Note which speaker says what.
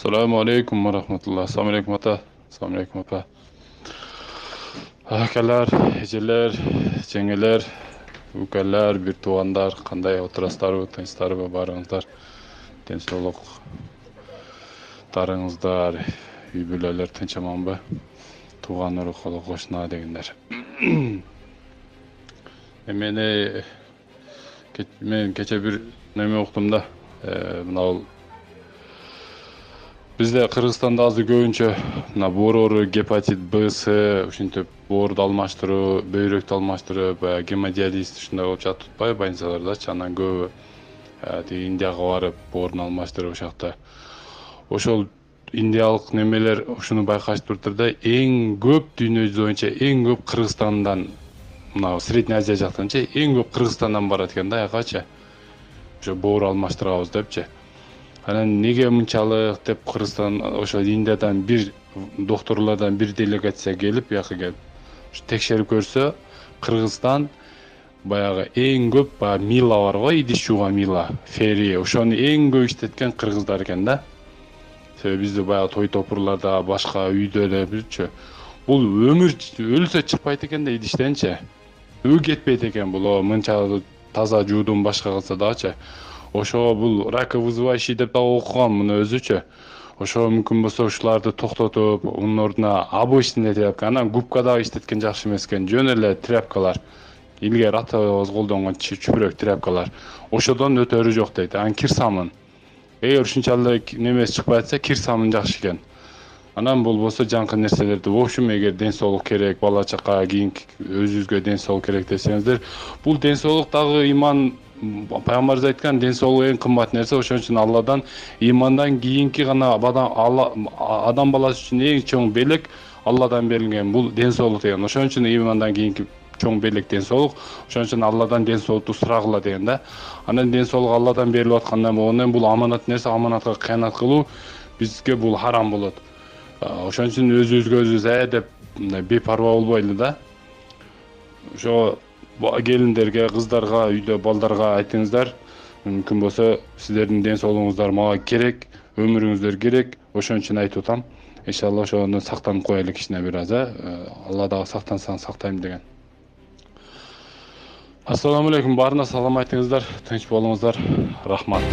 Speaker 1: Assalamu alaikum wa rahmatullah. Assalamu alaikum ata. Assalamu alaikum apa. Akalar, ejeler, жеңелер, укалар, бир туугандар, кандай отурасыздарбы, тынчтарбы барыңыздар, ден соолуктарыңыздар, үй бүлөлөр тынч аманбы, тууган уруккулу кошуна дегендер. Мен кече бир неме уктум да, мына бизде Кыргызстанда азыр көбүнчө мына боору гепатит Б, С, ушинтип боорду алмаштыруу, бөйрөктү алмаштырып, гемодиализ ушундай болуп жатып атпайбы больницалардачы. Анан көбү тиги Индияга барып боорун алмаштырып ошакта. Ошол индиялык немелер ушуну байкашып туруптур да, эң көп дүйнө жүзү боюнча эң көп Кыргызстандан, мына Средний Азия жактанчы эң көп Кыргызстандан барат экен да аякачы. Ошо боор алмаштырабыз депчи. Анан неге мынчалык деп Кыргызстан ошо Индиядан бир докторлордон бир делегация келип, бияка келип текшерип көрсө, Кыргызстан баягы эң көп мила бар го, идиш жууган мила, фери, ошону эң көп иштеткен кыргыздар экен да. Себеби бизде баягы той топурларда, башка үйдө эле билчү. Бул өмүр өлсө чыкпайт экен да идиштенчи. Кетпейт экен бул мынча таза жуудун башка кылса дагычы. Ошо бул раковызывающий деп дагы окугам муну өзүчө. Ошо мүмкүн болсо ушуларды токтотуп, унун ордуна обычный тряпка, анан губка дагы иштеткен жакшы эмес экен. Жөн эле тряпкалар. Илгери атабыз колдонгон чүпүрөк тряпкалар. Ошодон өтөрү жок дейт. Анан кир самын. Эгер ушунчалык немеси чыкпай атса, кир самын жакшы экен. Анан болбосо жаңкы нерселерди, в общем, эгер ден соолук керек, бала чака, кийинки өзүбүзгө ден соолук керек десеңиздер, бул ден соолук дагы иман, пайгамбарыбыз айткан, ден соолук эң кымбат нерсе, ошон үчүн Алладан имандан кийинки гана адам баласы үчүн эң чоң белек Алладан берилген бул ден соолук деген. Ошон үчүн имандан кийинки чоң белек ден соолук. Ошон үчүн Алладан ден соолукту сурагыла деген да. Анан ден соолук Алладан берилип аткандан болондон бул аманат нерсе, аманатка кыянат кылуу бизге бул харам болот. Ошон үчүн өзүбүзгө өзүбүз деп бейпарва болбойлу да. Ошо келиндерге, кыздарга, үйдө балдарга айтыңыздар. Мүмкүн болсо сиздердин ден соолугуңуздар мага керек, өмүрүңүздөр керек. Ошон үчүн айтып атам. Иншалла ошону сактанып коелу кичине бир аз, Алла дагы сактансаң сактайм деген. Ассаламу алейкум, баарына салам айтыңыздар, тынч болуңуздар. Рахмат.